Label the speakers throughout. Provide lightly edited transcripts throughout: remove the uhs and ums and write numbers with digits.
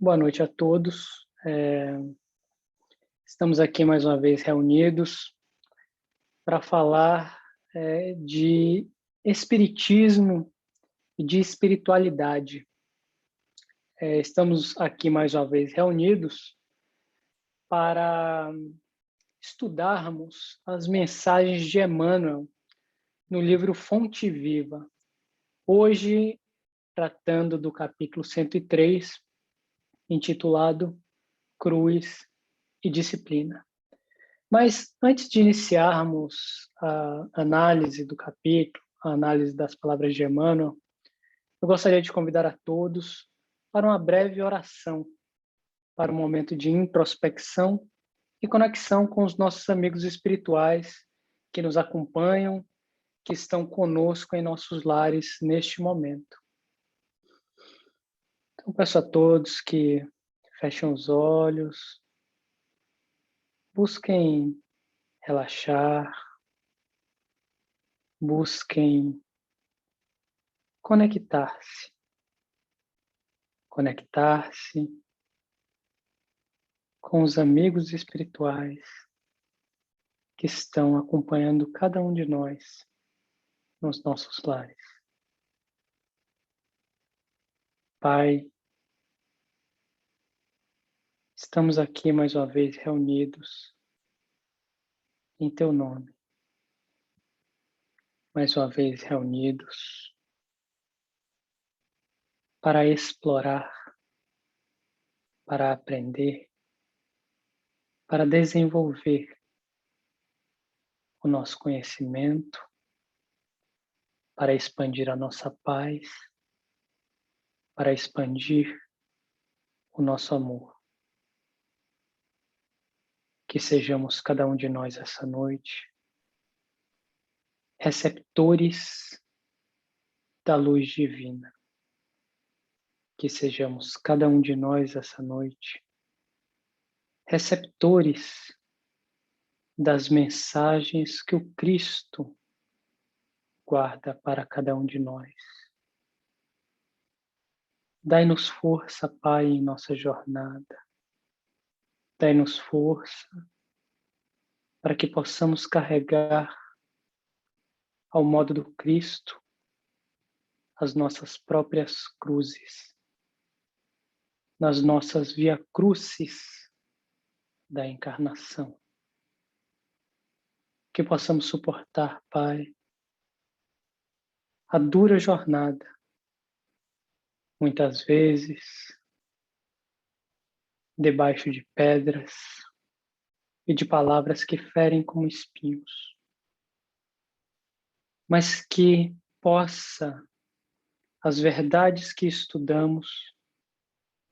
Speaker 1: Boa noite a todos. Estamos aqui mais uma vez reunidos para falar de espiritismo e de espiritualidade. Estamos aqui mais uma vez reunidos para estudarmos as mensagens de Emmanuel no livro Fonte Viva. Hoje, tratando do capítulo 103, intitulado Cruz e Disciplina. Mas antes de iniciarmos a análise do capítulo, a análise das palavras de Emmanuel, eu gostaria de convidar a todos para uma breve oração, para um momento de introspecção e conexão com os nossos amigos espirituais que nos acompanham, que estão conosco em nossos lares neste momento. Então, peço a todos que fechem os olhos, busquem relaxar, busquem conectar-se com os amigos espirituais que estão acompanhando cada um de nós nos nossos lares. Pai, estamos aqui mais uma vez reunidos em Teu nome, mais uma vez reunidos para explorar, para aprender, para desenvolver o nosso conhecimento, para expandir a nossa paz, para expandir o nosso amor. Que sejamos cada um de nós essa noite receptores da luz divina. Que sejamos cada um de nós essa noite receptores das mensagens que o Cristo guarda para cada um de nós. Dai-nos força, Pai, em nossa jornada. Dai-nos força para que possamos carregar ao modo do Cristo as nossas próprias cruzes, nas nossas via crucis da encarnação. Que possamos suportar, Pai, a dura jornada, muitas vezes debaixo de pedras e de palavras que ferem como espinhos, mas que possa as verdades que estudamos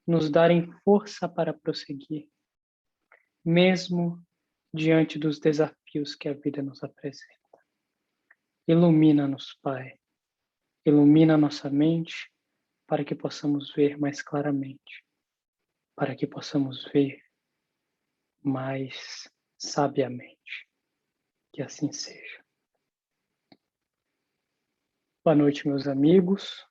Speaker 1: nos darem força para prosseguir, mesmo diante dos desafios que a vida nos apresenta. Ilumina-nos, Pai. Ilumina nossa mente para que possamos ver mais claramente, para que possamos ver mais sabiamente. Que assim seja. Boa noite, meus amigos.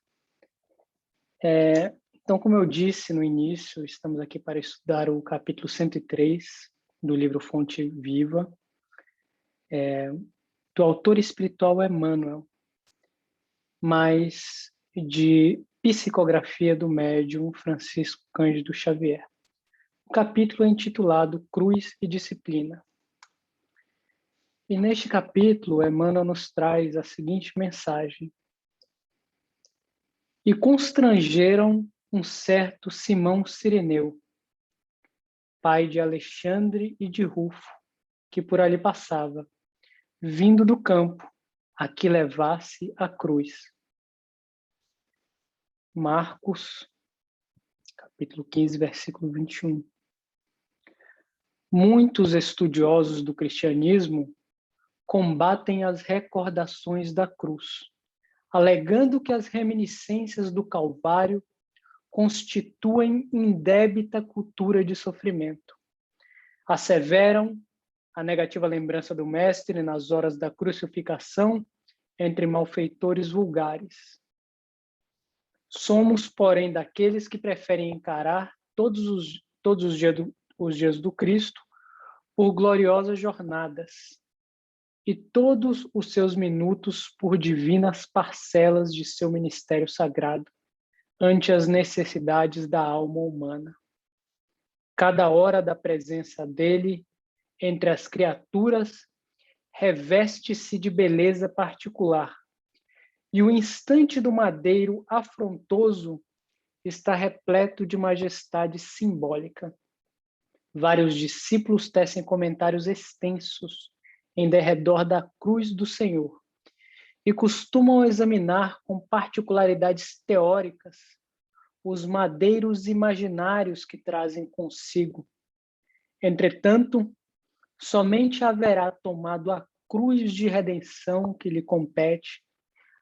Speaker 1: Então, como eu disse no início, estamos aqui para estudar o capítulo 103 do livro Fonte Viva, do autor espiritual Emmanuel, mas de psicografia do médium Francisco Cândido Xavier. O capítulo é intitulado Cruz e Disciplina. E neste capítulo, Emmanuel nos traz a seguinte mensagem: E constrangeram um certo Simão Cireneu, pai de Alexandre e de Rufo, que por ali passava, vindo do campo, a que levasse a cruz. Marcos, capítulo 15, versículo 21. Muitos estudiosos do cristianismo combatem as recordações da cruz, alegando que as reminiscências do Calvário constituem indébita cultura de sofrimento. Asseveram a negativa lembrança do Mestre nas horas da crucificação entre malfeitores vulgares. Somos, porém, daqueles que preferem encarar todos os dias do Cristo por gloriosas jornadas e todos os seus minutos por divinas parcelas de seu ministério sagrado ante as necessidades da alma humana. Cada hora da presença dele entre as criaturas reveste-se de beleza particular, e o instante do madeiro afrontoso está repleto de majestade simbólica. Vários discípulos tecem comentários extensos em derredor da cruz do Senhor e costumam examinar com particularidades teóricas os madeiros imaginários que trazem consigo. Entretanto, somente haverá tomado a cruz de redenção que lhe compete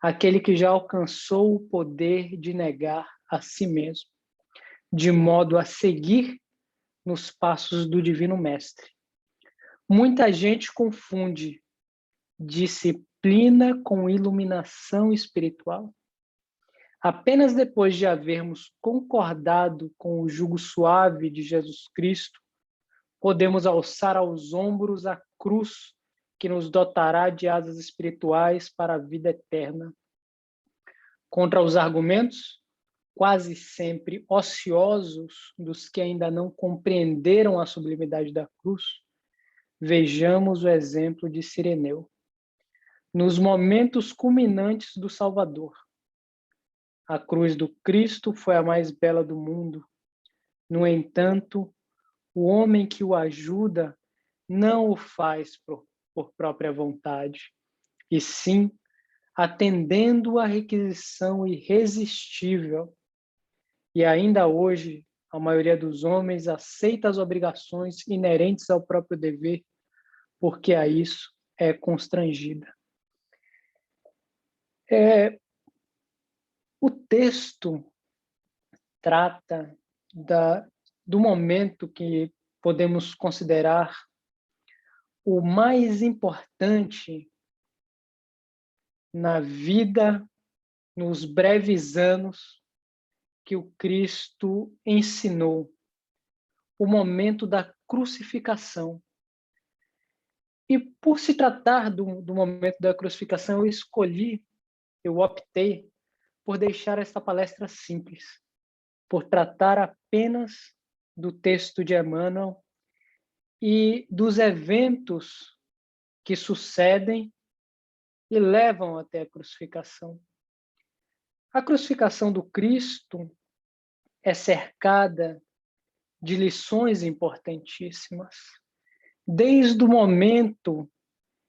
Speaker 1: aquele que já alcançou o poder de negar a si mesmo, de modo a seguir nos passos do Divino Mestre. Muita gente confunde disciplina com iluminação espiritual. Apenas depois de havermos concordado com o jugo suave de Jesus Cristo, podemos alçar aos ombros a cruz que nos dotará de asas espirituais para a vida eterna. Contra os argumentos, quase sempre ociosos, dos que ainda não compreenderam a sublimidade da cruz, vejamos o exemplo de Cireneu. Nos momentos culminantes do Salvador, a cruz do Cristo foi a mais bela do mundo. No entanto, o homem que o ajuda não o faz por própria vontade, e sim atendendo à requisição irresistível. E ainda hoje, a maioria dos homens aceita as obrigações inerentes ao próprio dever, porque a isso é constrangida. O texto trata do momento que podemos considerar o mais importante na vida, nos breves anos que o Cristo ensinou, o momento da crucificação. E por se tratar do momento da crucificação, eu optei por deixar esta palestra simples, por tratar apenas do texto de Emmanuel e dos eventos que sucedem e levam até a crucificação. A crucificação do Cristo é cercada de lições importantíssimas. Desde o momento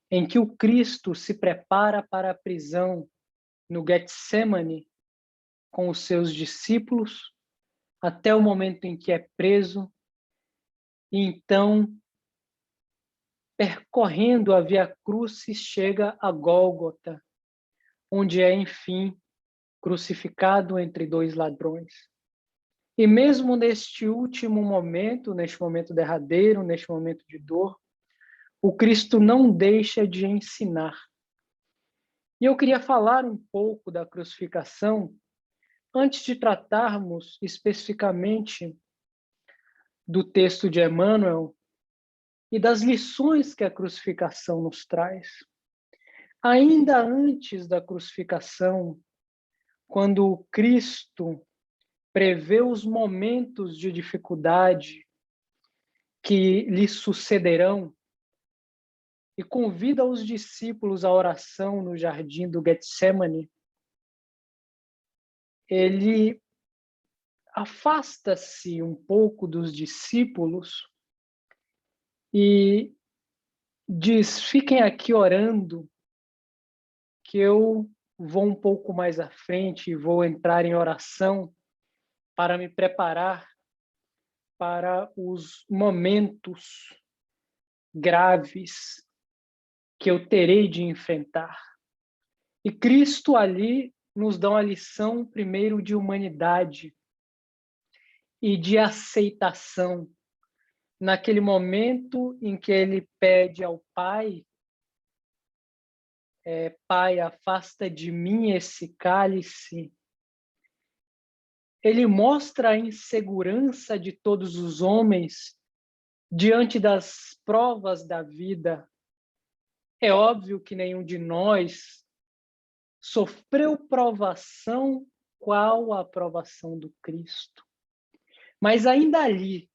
Speaker 1: em que o Cristo se prepara para a prisão no Getsemane com os seus discípulos, até o momento em que é preso, e então, percorrendo a Via Crucis, chega a Gólgota, onde é, enfim, crucificado entre dois ladrões. E mesmo neste último momento, neste momento derradeiro, neste momento de dor, o Cristo não deixa de ensinar. E eu queria falar um pouco da crucificação antes de tratarmos especificamente do texto de Emmanuel e das lições que a crucificação nos traz. Ainda antes da crucificação, quando o Cristo prevê os momentos de dificuldade que lhe sucederão e convida os discípulos à oração no jardim do Getsemane, ele afasta-se um pouco dos discípulos e diz: fiquem aqui orando, que eu vou um pouco mais à frente e vou entrar em oração para me preparar para os momentos graves que eu terei de enfrentar. E Cristo ali nos dá uma lição, primeiro, de humanidade e de aceitação. Naquele momento em que ele pede ao Pai, Pai, afasta de mim esse cálice, ele mostra a insegurança de todos os homens diante das provas da vida. É óbvio que nenhum de nós sofreu provação qual a provação do Cristo. Mas ainda ali,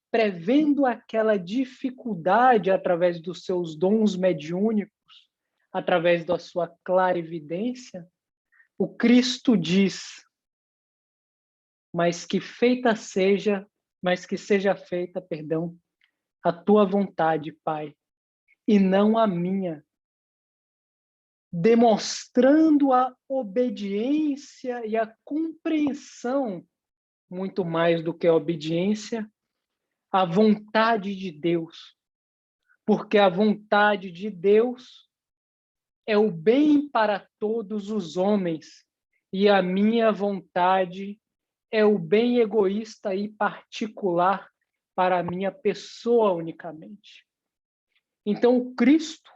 Speaker 1: prevendo aquela dificuldade através dos seus dons mediúnicos, através da sua clarividência, o Cristo diz: mas que seja feita, perdão, a tua vontade, Pai, e não a minha, demonstrando a obediência e a compreensão, muito mais do que a obediência, à vontade de Deus. Porque a vontade de Deus é o bem para todos os homens, e a minha vontade é o bem egoísta e particular para a minha pessoa unicamente. Então, o Cristo,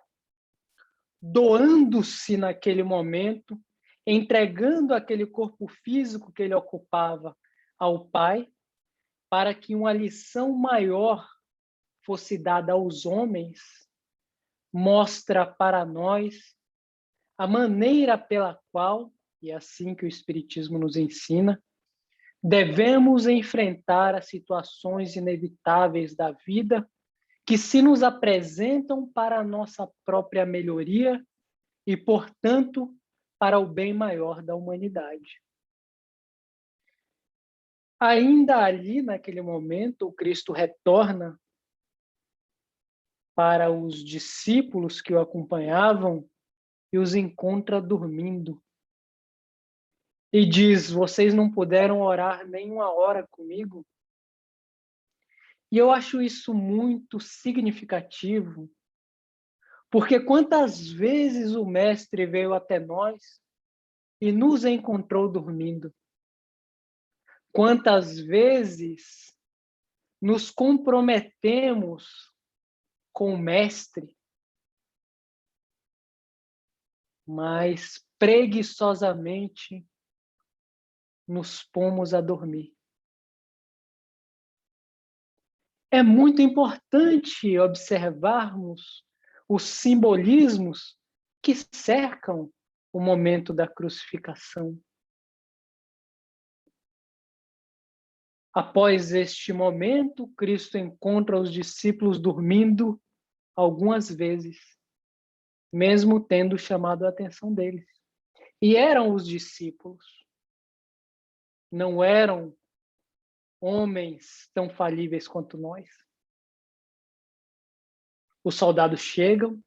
Speaker 1: doando-se naquele momento, entregando aquele corpo físico que ele ocupava ao Pai, para que uma lição maior fosse dada aos homens, mostra para nós a maneira pela qual, e é assim que o Espiritismo nos ensina, devemos enfrentar as situações inevitáveis da vida que se nos apresentam para a nossa própria melhoria e, portanto, para o bem maior da humanidade. Ainda ali, naquele momento, o Cristo retorna para os discípulos que o acompanhavam e os encontra dormindo. E diz: vocês não puderam orar nem uma hora comigo? E eu acho isso muito significativo, porque quantas vezes o Mestre veio até nós e nos encontrou dormindo? Quantas vezes nos comprometemos com o Mestre, mas preguiçosamente nos pomos a dormir? É muito importante observarmos os simbolismos que cercam o momento da crucificação. Após este momento, Cristo encontra os discípulos dormindo algumas vezes, mesmo tendo chamado a atenção deles. E eram os discípulos, não eram homens tão falíveis quanto nós. Os soldados chegam,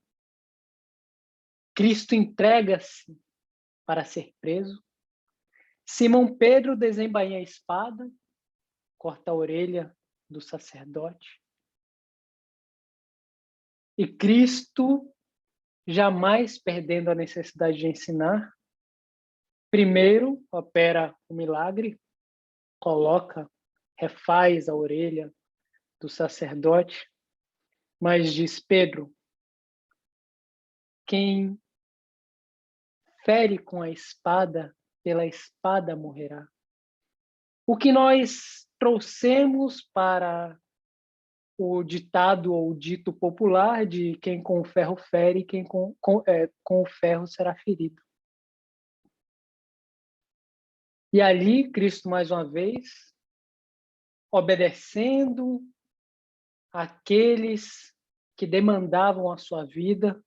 Speaker 1: Cristo entrega-se para ser preso. Simão Pedro desembainha a espada, corta a orelha do sacerdote. E Cristo, jamais perdendo a necessidade de ensinar, primeiro opera o milagre, refaz a orelha do sacerdote, mas diz: Pedro, quem fere com a espada, pela espada morrerá. O que nós trouxemos para o ditado ou dito popular de quem com o ferro fere, quem com o ferro será ferido. E ali, Cristo, mais uma vez, obedecendo àqueles que demandavam a sua vida,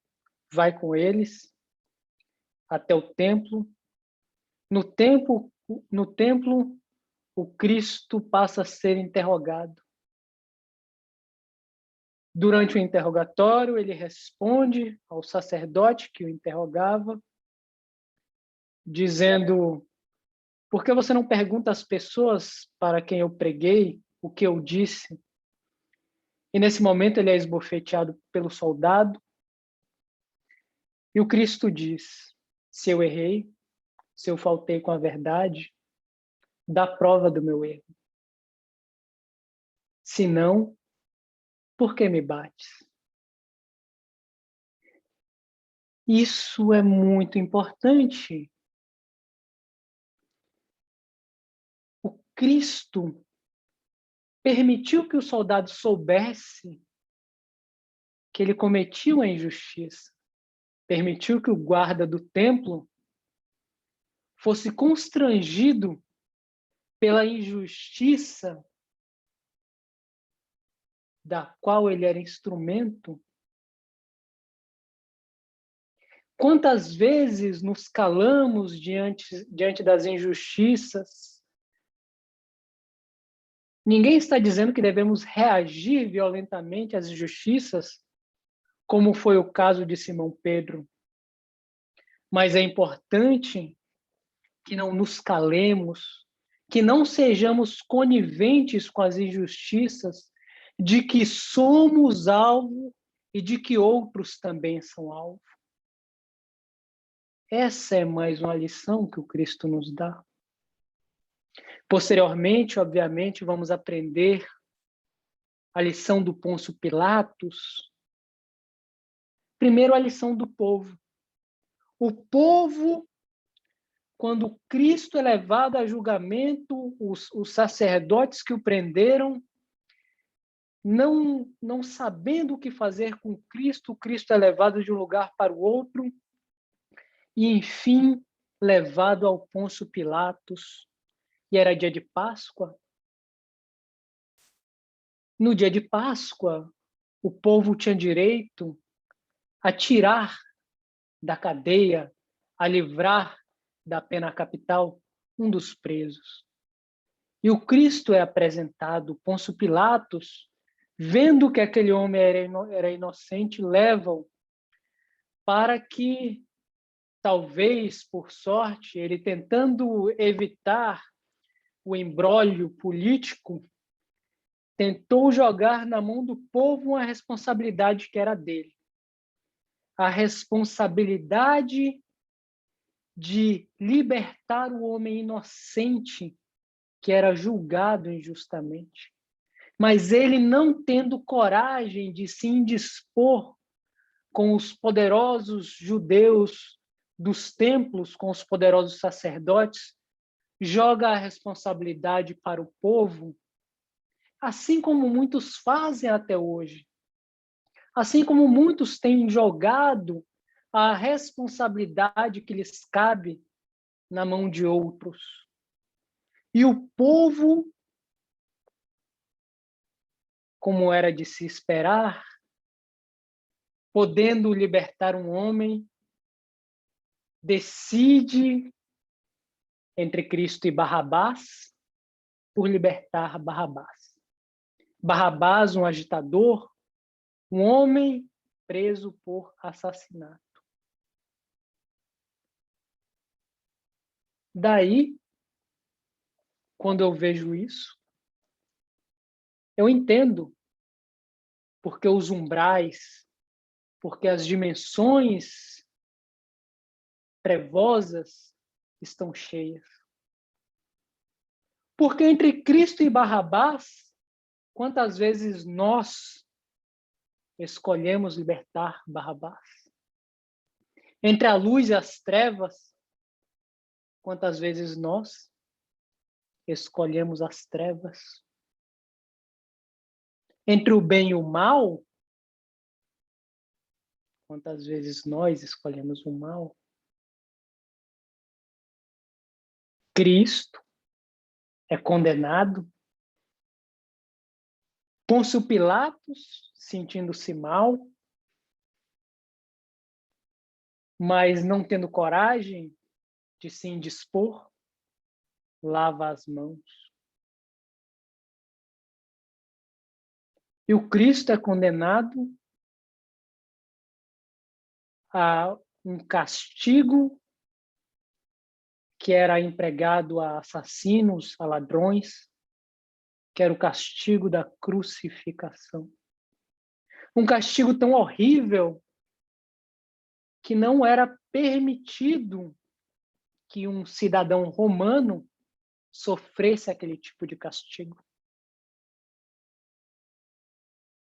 Speaker 1: vai com eles até o templo. No templo, o Cristo passa a ser interrogado. Durante o interrogatório, ele responde ao sacerdote que o interrogava, dizendo: por que você não pergunta às pessoas para quem eu preguei o que eu disse? E nesse momento ele é esbofeteado pelo soldado. E o Cristo diz: se eu errei, se eu faltei com a verdade, dá prova do meu erro. Se não, por que me bates? Isso é muito importante. Cristo permitiu que o soldado soubesse que ele cometia uma injustiça. Permitiu que o guarda do templo fosse constrangido pela injustiça da qual ele era instrumento. Quantas vezes nos calamos diante das injustiças? Ninguém está dizendo que devemos reagir violentamente às injustiças, como foi o caso de Simão Pedro. Mas é importante que não nos calemos, que não sejamos coniventes com as injustiças de que somos alvo e de que outros também são alvo. Essa é mais uma lição que o Cristo nos dá. Posteriormente, obviamente, vamos aprender a lição do Pôncio Pilatos. Primeiro, a lição do povo. O povo, quando Cristo é levado a julgamento, os sacerdotes que o prenderam, não sabendo o que fazer com Cristo, Cristo é levado de um lugar para o outro e, enfim, levado ao Pôncio Pilatos. E era dia de Páscoa. No dia de Páscoa, o povo tinha direito a tirar da cadeia, a livrar da pena capital um dos presos. E o Cristo é apresentado, Pôncio Pilatos, vendo que aquele homem era inocente, leva-o para que, talvez, por sorte, ele tentando evitar o imbróglio político, tentou jogar na mão do povo uma responsabilidade que era dele. A responsabilidade de libertar o homem inocente que era julgado injustamente. Mas ele, não tendo coragem de se indispor com os poderosos judeus dos templos, com os poderosos sacerdotes, joga a responsabilidade para o povo, assim como muitos fazem até hoje. Assim como muitos têm jogado a responsabilidade que lhes cabe na mão de outros. E o povo, como era de se esperar, podendo libertar um homem, decide entre Cristo e Barrabás por libertar Barrabás. Barrabás, um agitador, um homem preso por assassinato. Daí, quando eu vejo isso, eu entendo porque os umbrais, porque as dimensões trevosas estão cheias. Porque entre Cristo e Barrabás, quantas vezes nós escolhemos libertar Barrabás? Entre a luz e as trevas, quantas vezes nós escolhemos as trevas? Entre o bem e o mal, quantas vezes nós escolhemos o mal? Cristo é condenado. Pôncio Pilatos, sentindo-se mal, mas não tendo coragem de se indispor, lava as mãos. E o Cristo é condenado a um castigo que era empregado a assassinos, a ladrões, que era o castigo da crucificação. Um castigo tão horrível que não era permitido que um cidadão romano sofresse aquele tipo de castigo.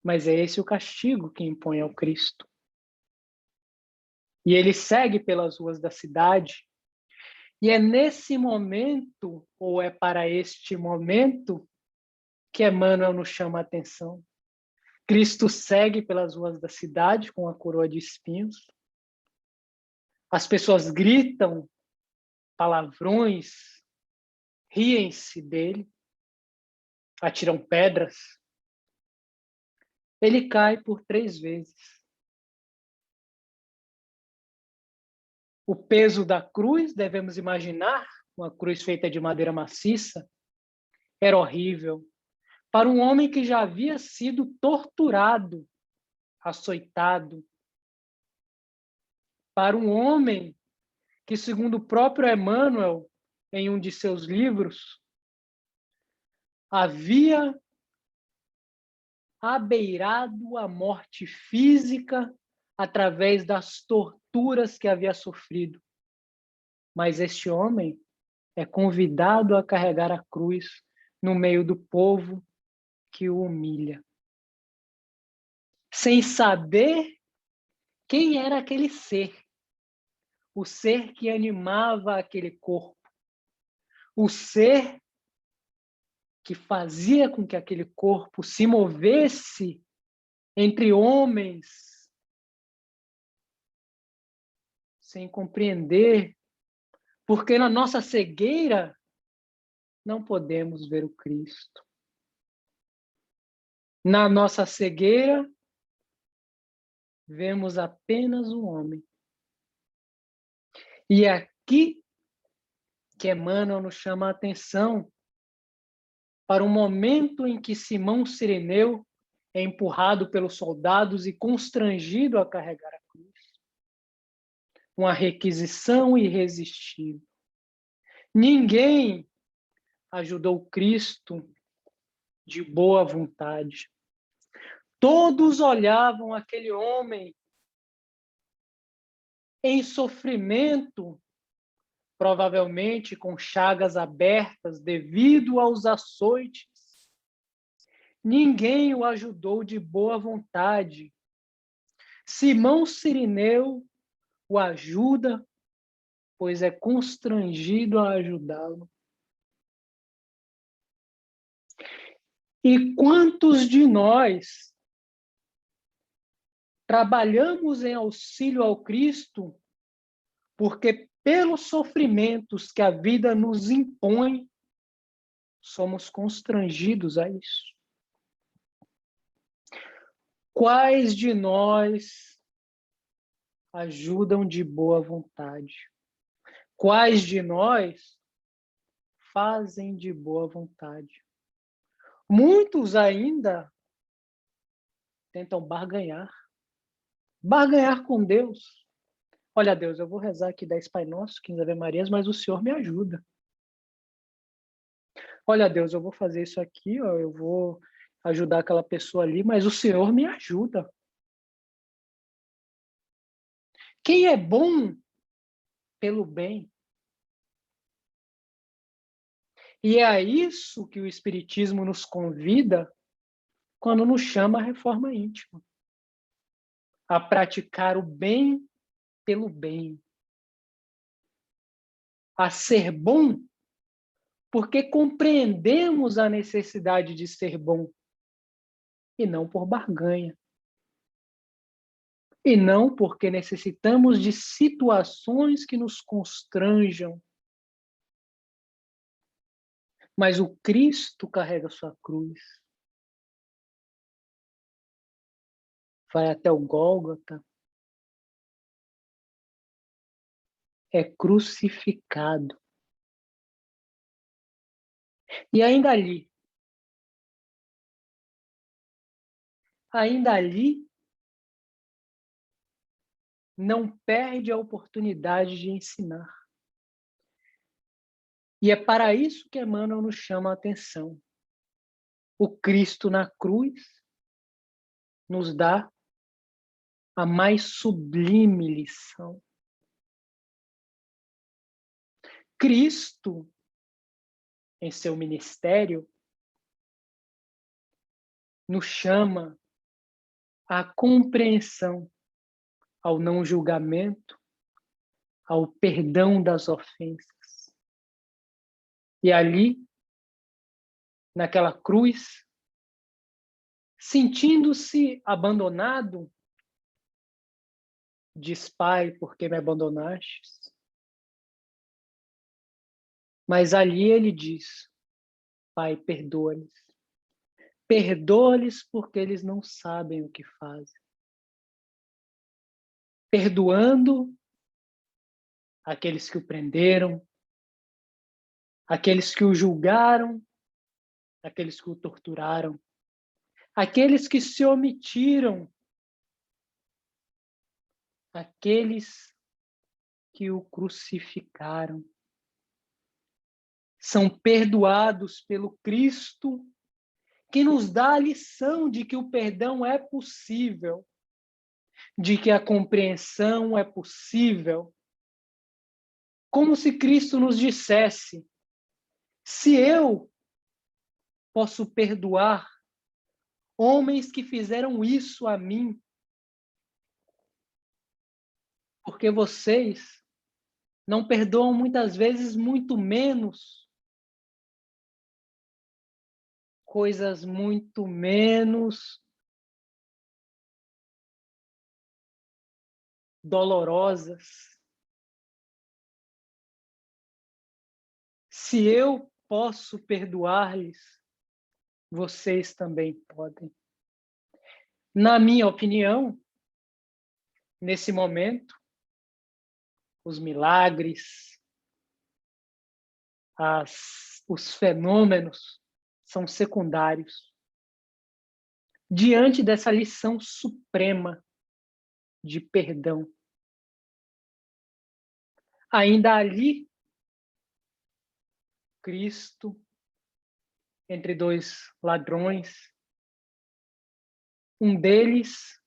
Speaker 1: Mas é esse o castigo que impõe ao Cristo. E ele segue pelas ruas da cidade, E é nesse momento, ou é para este momento, que Emmanuel nos chama a atenção. Cristo segue pelas ruas da cidade com a coroa de espinhos. As pessoas gritam palavrões, riem-se dele, atiram pedras. Ele cai por 3 vezes. O peso da cruz, devemos imaginar, uma cruz feita de madeira maciça, era horrível. Para um homem que já havia sido torturado, açoitado. Para um homem que, segundo o próprio Emmanuel, em um de seus livros, havia abeirado a morte física através das torturas que havia sofrido. Mas este homem é convidado a carregar a cruz no meio do povo que o humilha. Sem saber quem era aquele ser, o ser que animava aquele corpo, o ser que fazia com que aquele corpo se movesse entre homens, sem compreender, porque na nossa cegueira não podemos ver o Cristo. Na nossa cegueira, vemos apenas um homem. E é aqui que Emmanuel nos chama a atenção para o momento em que Simão Cireneu é empurrado pelos soldados e constrangido a carregar a cruz. Uma requisição irresistível. Ninguém ajudou Cristo de boa vontade. Todos olhavam aquele homem em sofrimento, provavelmente com chagas abertas devido aos açoites. Ninguém o ajudou de boa vontade. Simão Cireneu o ajuda, pois é constrangido a ajudá-lo. E quantos de nós trabalhamos em auxílio ao Cristo porque, pelos sofrimentos que a vida nos impõe, somos constrangidos a isso? Quais de nós ajudam de boa vontade? Quais de nós fazem de boa vontade? Muitos ainda tentam barganhar. Barganhar com Deus. Olha, Deus, eu vou rezar aqui 10 Pai Nosso, 15 Ave Marias, mas o Senhor me ajuda. Olha, Deus, eu vou fazer isso aqui, ó, eu vou ajudar aquela pessoa ali, mas o Senhor me ajuda. Quem é bom pelo bem? E é a isso que o Espiritismo nos convida quando nos chama a reforma íntima. A praticar o bem pelo bem. A ser bom porque compreendemos a necessidade de ser bom. E não por barganha. E não porque necessitamos de situações que nos constranjam. Mas o Cristo carrega sua cruz. Vai até o Gólgota. É crucificado. E ainda ali, não perde a oportunidade de ensinar. E é para isso que Emmanuel nos chama a atenção. O Cristo na cruz nos dá a mais sublime lição. Cristo, em seu ministério, nos chama à compreensão, ao não julgamento, ao perdão das ofensas. E ali, naquela cruz, sentindo-se abandonado, diz: Pai, por que me abandonastes? Mas ali ele diz: Pai, perdoa-lhes. Perdoa-lhes porque eles não sabem o que fazem. Perdoando aqueles que o prenderam, aqueles que o julgaram, aqueles que o torturaram, aqueles que se omitiram, aqueles que o crucificaram. São perdoados pelo Cristo, que nos dá a lição de que o perdão é possível, de que a compreensão é possível. Como se Cristo nos dissesse: se eu posso perdoar homens que fizeram isso a mim, porque vocês não perdoam muitas vezes muito menos, coisas muito menos dolorosas. Se eu posso perdoar-lhes, vocês também podem. Na minha opinião, nesse momento, os milagres, os fenômenos são secundários diante dessa lição suprema de perdão. Ainda ali, Cristo, entre dois ladrões, um deles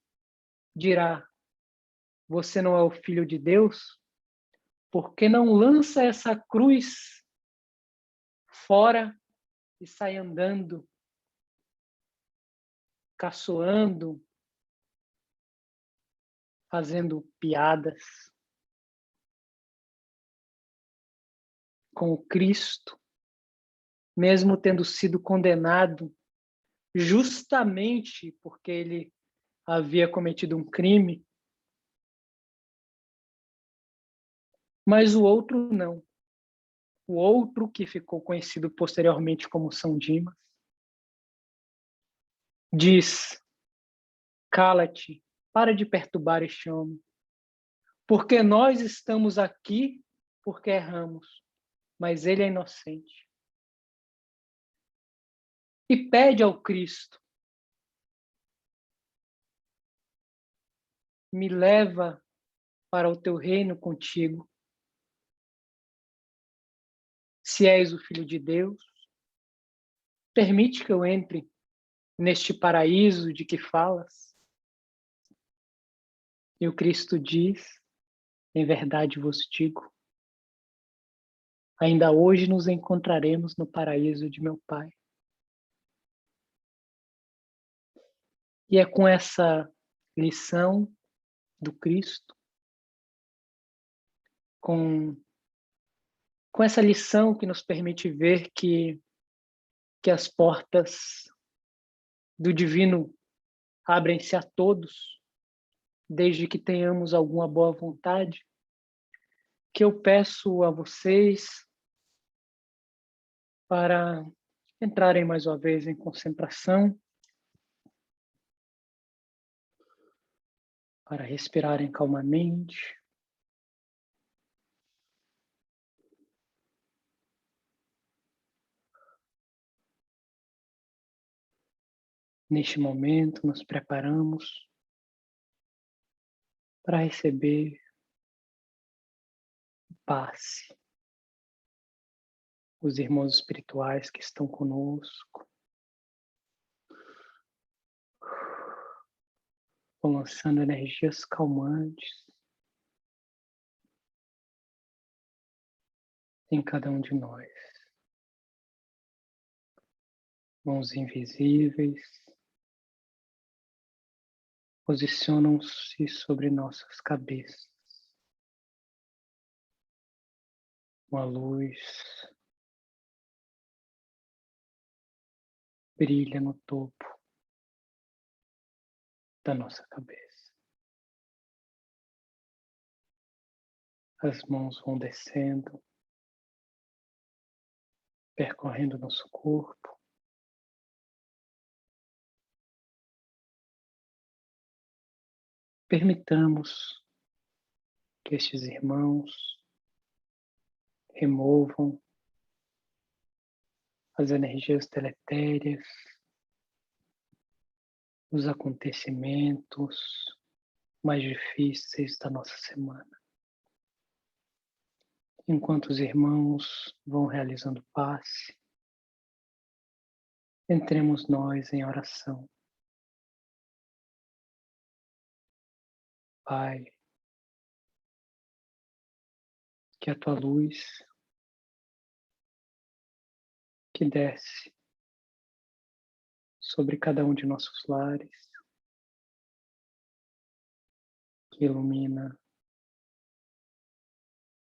Speaker 1: dirá: você não é o Filho de Deus? Por que não lança essa cruz fora e sai andando, caçoando, fazendo piadas com o Cristo, mesmo tendo sido condenado justamente porque ele havia cometido um crime? Mas o outro não. O outro, que ficou conhecido posteriormente como São Dimas, diz: cala-te, para de perturbar este homem, porque nós estamos aqui porque erramos, mas ele é inocente. E pede ao Cristo: me leva para o teu reino contigo. Se és o Filho de Deus, permite que eu entre neste paraíso de que falas. E o Cristo diz: em verdade vos digo, ainda hoje nos encontraremos no paraíso de meu Pai. E é com essa lição do Cristo, com essa lição que nos permite ver que as portas do divino abrem-se a todos, desde que tenhamos alguma boa vontade, que eu peço a vocês para entrarem mais uma vez em concentração, para respirarem calmamente. Neste momento, nos preparamos para receber o passe, os irmãos espirituais que estão conosco, vão lançando energias calmantes em cada um de nós. Mãos invisíveis posicionam-se sobre nossas cabeças. Uma luz brilha no topo da nossa cabeça. As mãos vão descendo, percorrendo nosso corpo. Permitamos que estes irmãos removam as energias deletérias, os acontecimentos mais difíceis da nossa semana. Enquanto os irmãos vão realizando passe, entremos nós em oração. Pai, que a tua luz que desce sobre cada um de nossos lares, que ilumina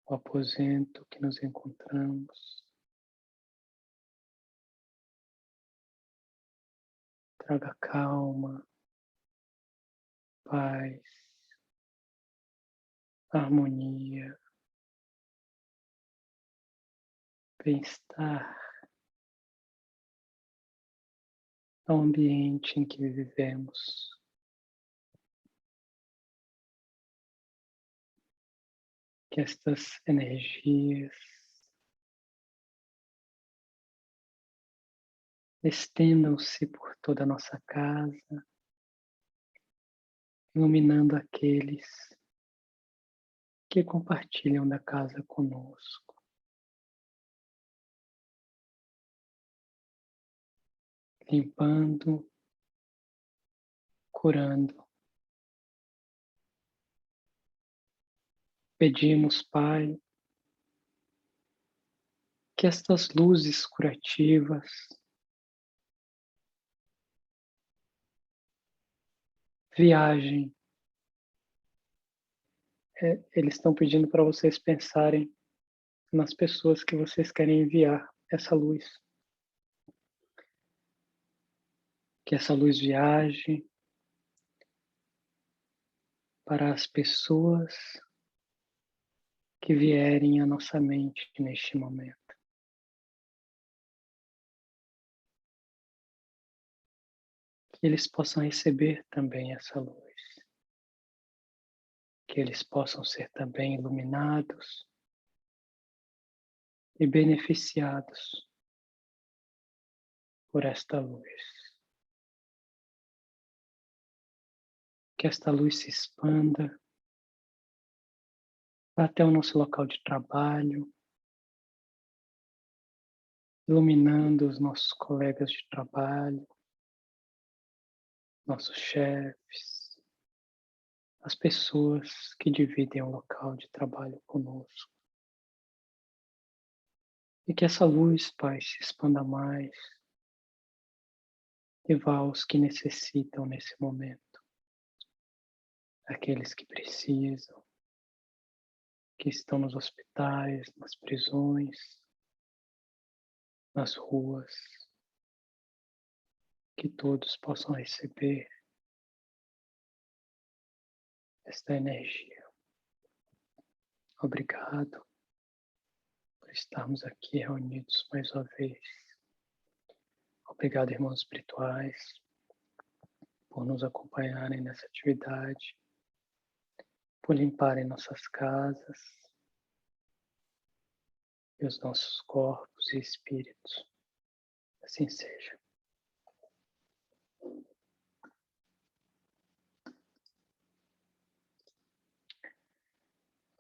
Speaker 1: o aposento que nos encontramos, traga calma, paz, harmonia, bem-estar ao ambiente em que vivemos. Que estas energias estendam-se por toda a nossa casa, iluminando aqueles que compartilham da casa conosco. Limpando, curando. Pedimos, Pai, que estas luzes curativas viajem. Eles estão pedindo para vocês pensarem nas pessoas que vocês querem enviar essa luz. Que essa luz viaje para as pessoas que vierem à nossa mente neste momento. Que eles possam receber também essa luz. Que eles possam ser também iluminados e beneficiados por esta luz. Que esta luz se expanda até o nosso local de trabalho, iluminando os nossos colegas de trabalho, nossos chefes, as pessoas que dividem o local de trabalho conosco. E que essa luz, Pai, se expanda mais e vá aos que necessitam nesse momento. Aqueles que precisam, que estão nos hospitais, nas prisões, nas ruas, que todos possam receber esta energia. Obrigado por estarmos aqui reunidos mais uma vez. Obrigado, irmãos espirituais, por nos acompanharem nessa atividade, por limparem nossas casas e os nossos corpos e espíritos. Assim seja.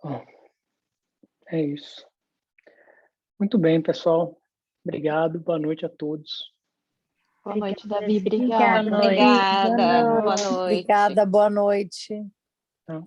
Speaker 1: Bom, é isso. Muito bem, pessoal. Obrigado. Boa noite a todos.
Speaker 2: Boa noite, Davi.
Speaker 3: Obrigada.
Speaker 2: Obrigada.
Speaker 3: Boa noite.
Speaker 2: Boa noite.
Speaker 3: Obrigada, boa noite.
Speaker 1: Então,